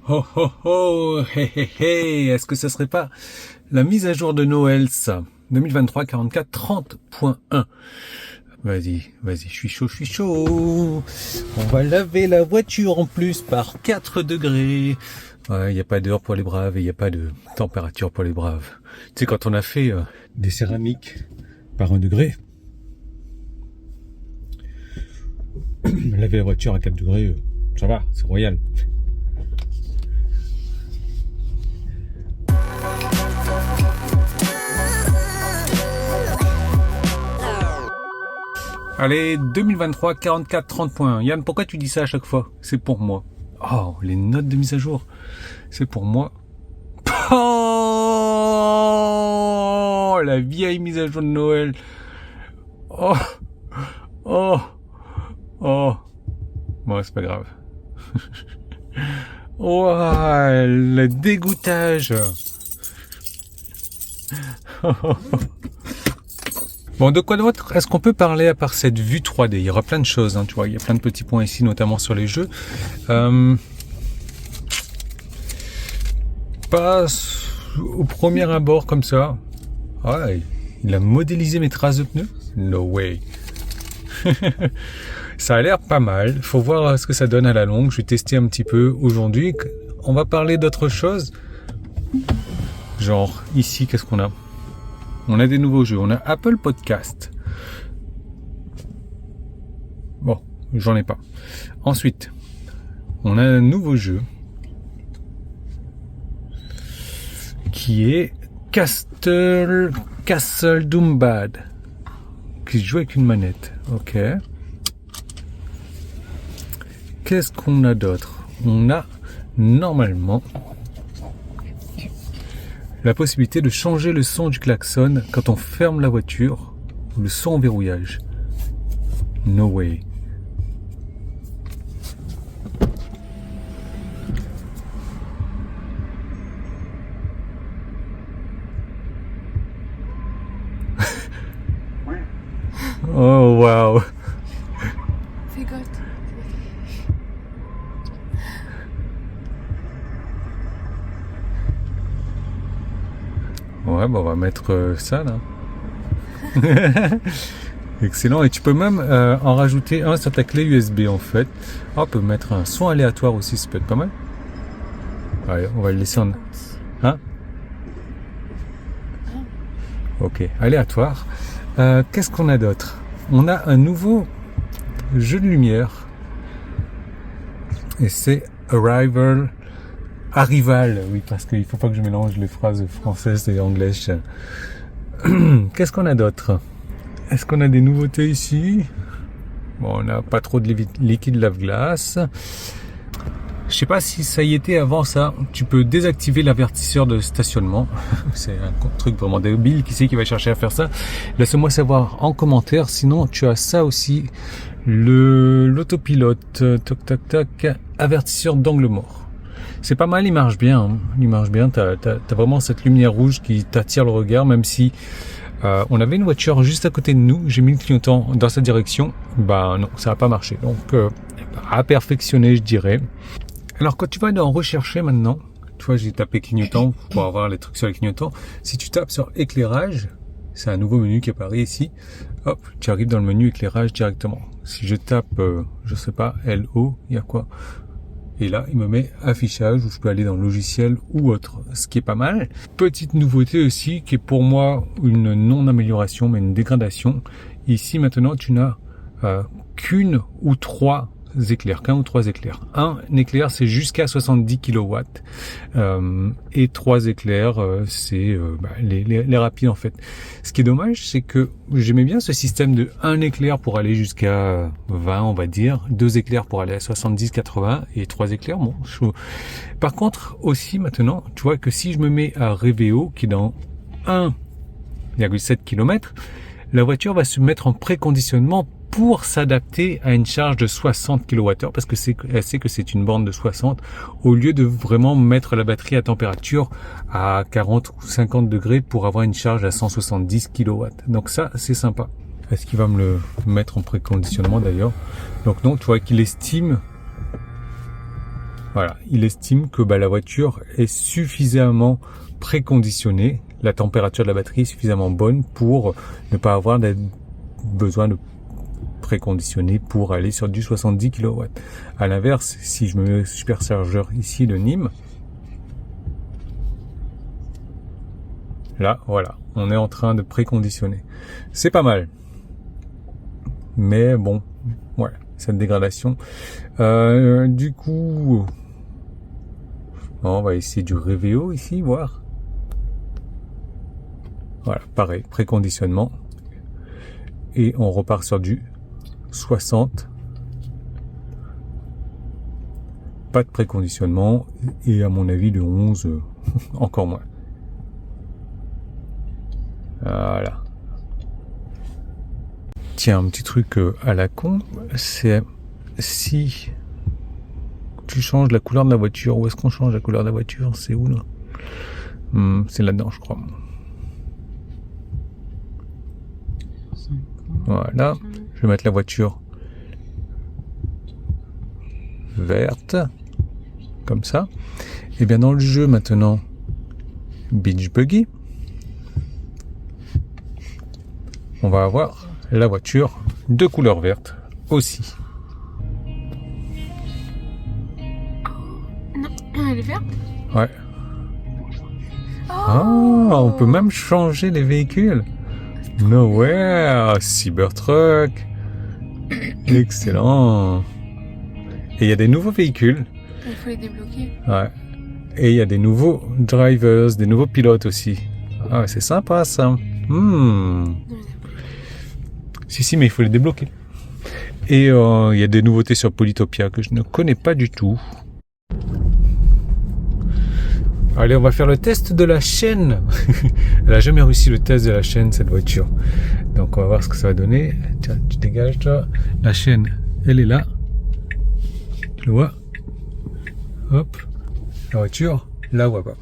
Oh oh oh, hé hé hé, est-ce que ça serait pas la mise à jour de Noël, ça 2023 44 30.1. Vas-y, je suis chaud. On va laver la voiture en plus par 4 degrés. Ouais, il n'y a pas d'heure pour les braves et il n'y a pas de température pour les braves. Tu sais, quand on a fait des céramiques par 1 degré, laver la voiture à 4 degrés, ça va, c'est royal. Allez, 2023, 44, 30.1. Yann, pourquoi tu dis ça à chaque fois? C'est pour moi. Oh, les notes de mise à jour. C'est pour moi. Oh, la vieille mise à jour de Noël. Oh, oh, oh. Bon, c'est pas grave. Oh, le dégoûtage. Bon, de quoi d'autre est-ce qu'on peut parler à part cette vue 3D? Il y aura plein de choses, hein, tu vois, il y a plein de petits points ici, notamment sur les jeux. Pas au premier abord comme ça. Ouais, il a modélisé mes traces de pneus? No way. Ça a l'air pas mal. Faut voir ce que ça donne à la longue. Je vais tester un petit peu aujourd'hui. On va parler d'autre chose. Genre, ici, qu'est-ce qu'on a? On a des nouveaux jeux. On a Apple Podcast. Bon, j'en ai pas. Ensuite, on a un nouveau jeu qui est Castle Doombad, qui se joue avec une manette. Ok. Qu'est-ce qu'on a d'autre? On a normalement la possibilité de changer le son du klaxon quand on ferme la voiture, le son en verrouillage. No way. Oh wow. Fais gaffe. Ouais, bah on va mettre ça là. Excellent. Et tu peux même en rajouter un sur ta clé USB en fait. Ah, on peut mettre un son aléatoire aussi, ça peut être pas mal. Allez, on va le laisser en... Hein? Ok, aléatoire. Qu'est-ce qu'on a d'autre? On a un nouveau jeu de lumière. Et c'est Arrival, oui, parce qu'il faut pas que je mélange les phrases françaises et anglaises. Qu'est-ce qu'on a d'autre? Est-ce qu'on a des nouveautés ici? Bon, on n'a pas trop de liquide lave-glace. Je sais pas si ça y était avant ça. Tu peux désactiver l'avertisseur de stationnement. C'est un truc vraiment débile. Qui c'est qui va chercher à faire ça? Laisse-moi savoir en commentaire. Sinon, tu as ça aussi. L'autopilote. Toc, toc, toc. Avertisseur d'angle mort. C'est pas mal, il marche bien. Hein. Il marche bien. T'as vraiment cette lumière rouge qui t'attire le regard, même si on avait une voiture juste à côté de nous. J'ai mis le clignotant dans cette direction. Bah non, ça n'a pas marché. Donc à perfectionner, je dirais. Alors quand tu vas en rechercher maintenant, tu vois, j'ai tapé clignotant pour avoir les trucs sur les clignotants. Si tu tapes sur éclairage, c'est un nouveau menu qui apparaît ici. Hop, tu arrives dans le menu éclairage directement. Si je tape, je sais pas, LO, il y a quoi? Et là, il me met affichage où je peux aller dans logiciel ou autre, ce qui est pas mal. Petite nouveauté aussi, qui est pour moi une non-amélioration, mais une dégradation. Ici, maintenant, tu n'as qu'un ou trois éclairs. Un éclair, c'est jusqu'à 70 kW. Et 3 éclairs, c'est les rapides, en fait. Ce qui est dommage, c'est que j'aimais bien ce système de 1 éclair pour aller jusqu'à 20, on va dire, 2 éclairs pour aller à 70, 80, et 3 éclairs, bon, chaud. Par contre, aussi, maintenant, tu vois que si je me mets à Reveo, qui est dans 1,7 km, la voiture va se mettre en préconditionnement pour s'adapter à une charge de 60 kWh parce que elle sait que c'est une borne de 60 au lieu de vraiment mettre la batterie à température à 40 ou 50 degrés pour avoir une charge à 170 kW. Donc ça, c'est sympa. Est-ce qu'il va me le mettre en préconditionnement d'ailleurs? Donc non, tu vois qu'il estime Voilà, il estime que la voiture est suffisamment préconditionnée, la température de la batterie est suffisamment bonne pour ne pas avoir besoin de préconditionner pour aller sur du 70 kW. À l'inverse, si je me mets au superchargeur ici de Nîmes, là, voilà, on est en train de préconditionner. C'est pas mal. Mais bon, ouais, cette dégradation. Du coup, on va essayer du Révéo ici, voir. Voilà, pareil, préconditionnement. Et on repart sur du 60. Pas de préconditionnement. Et à mon avis, le 11, encore moins. Voilà. Tiens, un petit truc à la con, c'est si tu changes la couleur de la voiture. Où est-ce qu'on change la couleur de la voiture? C'est où là? C'est là-dedans, je crois. Voilà. Je vais mettre la voiture verte. Comme ça. Et bien dans le jeu maintenant, Beach Buggy, on va avoir la voiture de couleur verte aussi. Non, elle est verte. Ouais. Ah, on peut même changer les véhicules. No way, Cybertruck. Excellent. Et il y a des nouveaux véhicules. Il faut les débloquer. Ouais. Et il y a des nouveaux drivers, des nouveaux pilotes aussi. Ah, c'est sympa ça. Si, mais il faut les débloquer. Et il y a des nouveautés sur Polytopia que je ne connais pas du tout. Allez, on va faire le test de la chaîne. Elle a jamais réussi le test de la chaîne, cette voiture. Donc, on va voir ce que ça va donner. Tiens, tu dégages, toi. La chaîne, elle est là. Tu le vois? Hop. La voiture, là, on voit pas.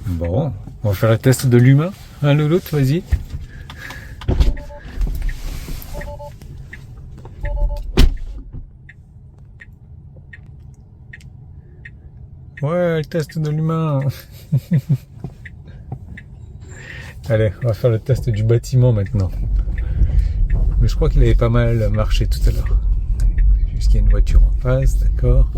Bon, on va faire le test de l'humain. Un louloute, vas-y. Ouais, le test de l'humain. Allez, on va faire le test du bâtiment maintenant. Mais je crois qu'il avait pas mal marché tout à l'heure. Juste qu'il y a une voiture en face, d'accord.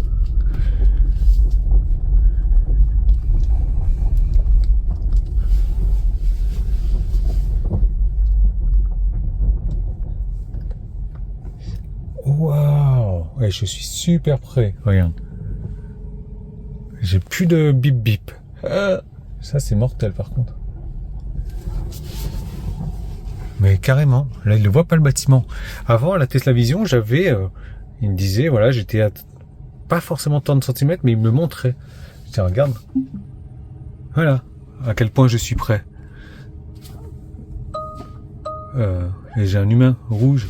Waouh! Ouais, je suis super près. Regarde. J'ai plus de bip bip. Ça, c'est mortel par contre. Mais carrément. Là, il ne voit pas le bâtiment. Avant, à la Tesla Vision, j'avais... il me disait, voilà, j'étais à pas forcément tant de centimètres, mais il me montrait. Tiens, regarde. Voilà. À quel point je suis prêt. Et j'ai un humain rouge.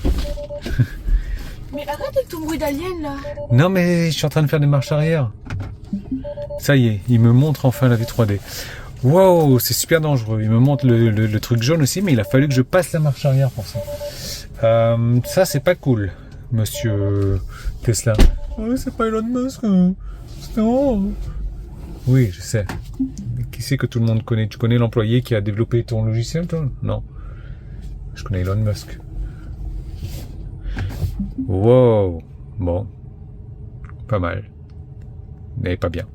Mais arrête avec ton bruit d'alien là. Non, mais je suis en train de faire des marches arrière. Ça y est, il me montre enfin la vue 3D. Wow, c'est super dangereux. Il me montre le truc jaune aussi, mais il a fallu que je passe la marche arrière pour ça. Ça, c'est pas cool, monsieur Tesla. Oh, c'est pas Elon Musk. Non. Oui, je sais. Mais qui c'est que tout le monde connaît? Tu connais l'employé qui a développé ton logiciel, toi? Non. Je connais Elon Musk. Wow. Bon. Pas mal. Mais pas bien.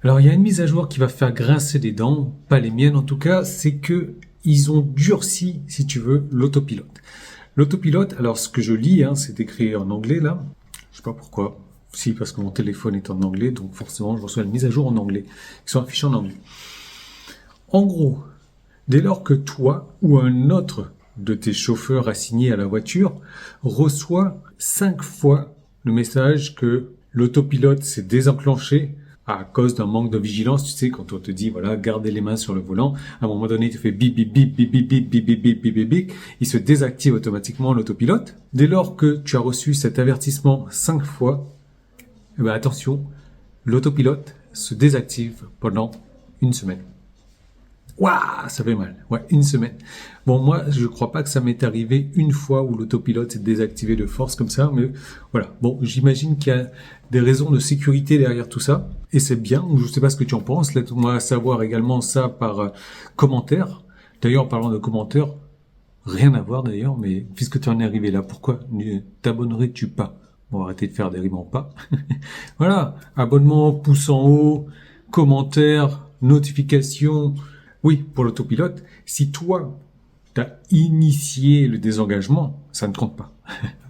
Alors il y a une mise à jour qui va faire grincer des dents, pas les miennes en tout cas, c'est que ils ont durci, si tu veux, l'autopilote. L'autopilote, alors ce que je lis, c'est écrit en anglais là, je sais pas pourquoi, si parce que mon téléphone est en anglais, donc forcément je reçois une mise à jour en anglais, qui sont affichés en anglais. En gros, dès lors que toi ou un autre de tes chauffeurs assignés à la voiture reçoit 5 fois le message que l'autopilote s'est désenclenché à cause d'un manque de vigilance, tu sais, quand on te dit, voilà, gardez les mains sur le volant, à un moment donné, il te fait bip, bip, bip, bip, bip, bip, bip, bip, bip, bip, bip, bip, il se désactive automatiquement l'autopilote. Dès lors que tu as reçu cet avertissement 5 fois, eh ben, attention, l'autopilote se désactive pendant une semaine. Waouh, ça fait mal. Ouais, une semaine. Bon, moi, je crois pas que ça m'est arrivé une fois où l'autopilote s'est désactivé de force comme ça, mais voilà. Bon, j'imagine qu'il y a des raisons de sécurité derrière tout ça, et c'est bien. Je sais pas ce que tu en penses. Laisse-moi savoir également ça par commentaire. D'ailleurs, en parlant de commentaires, rien à voir d'ailleurs, mais puisque tu en es arrivé là, pourquoi ne t'abonnerais-tu pas? Bon, arrêtez de faire des rimes en pas. Voilà, abonnement, pouce en haut, commentaire, notification. Oui, pour l'autopilote, si toi, t'as initié le désengagement, ça ne compte pas,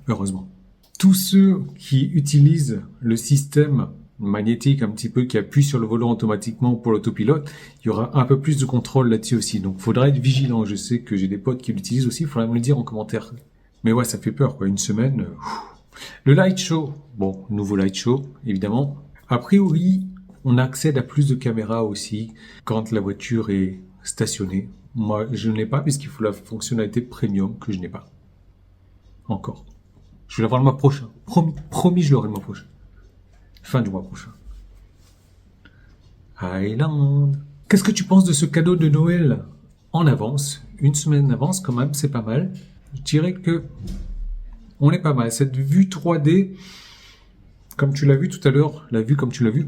heureusement. Tous ceux qui utilisent le système magnétique un petit peu, qui appuie sur le volant automatiquement pour l'autopilote, il y aura un peu plus de contrôle là-dessus aussi. Donc, il faudra être vigilant. Je sais que j'ai des potes qui l'utilisent aussi, il faudra me le dire en commentaire. Mais ouais, ça fait peur, quoi. Une semaine. Le light show. Bon, nouveau light show, évidemment. A priori, on accède à plus de caméras aussi quand la voiture est stationnée. Moi, je ne l'ai pas puisqu'il faut la fonctionnalité premium que je n'ai pas. Encore. Je vais l'avoir le mois prochain. Promis, je l'aurai le mois prochain. Fin du mois prochain. Highland. Qu'est-ce que tu penses de ce cadeau de Noël en avance? Une semaine en avance, quand même, c'est pas mal. Je dirais que on est pas mal. Cette vue 3D, comme tu l'as vu tout à l'heure, la vue comme tu l'as vu,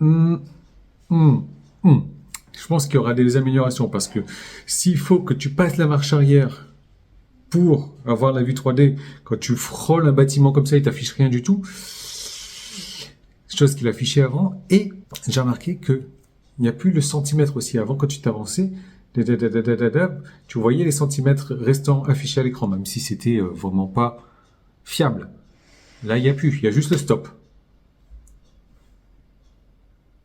je pense qu'il y aura des améliorations parce que s'il faut que tu passes la marche arrière pour avoir la vue 3D, quand tu frôles un bâtiment comme ça, il t'affiche rien du tout. Chose qu'il affichait avant. Et j'ai remarqué que il n'y a plus le centimètre aussi. Avant, quand tu t'avançais, tu voyais les centimètres restants affichés à l'écran, même si c'était vraiment pas fiable. Là, il n'y a plus. Il y a juste le stop.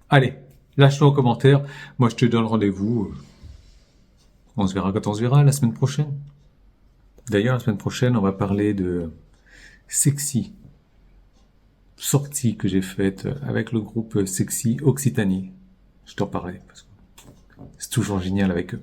Allez, lâche-toi en commentaire. Moi, je te donne rendez-vous. On se verra quand on se verra la semaine prochaine. D'ailleurs, la semaine prochaine, on va parler de Sexy. Sortie que j'ai faite avec le groupe Sexy Occitanie. Je t'en parlerai parce que c'est toujours génial avec eux.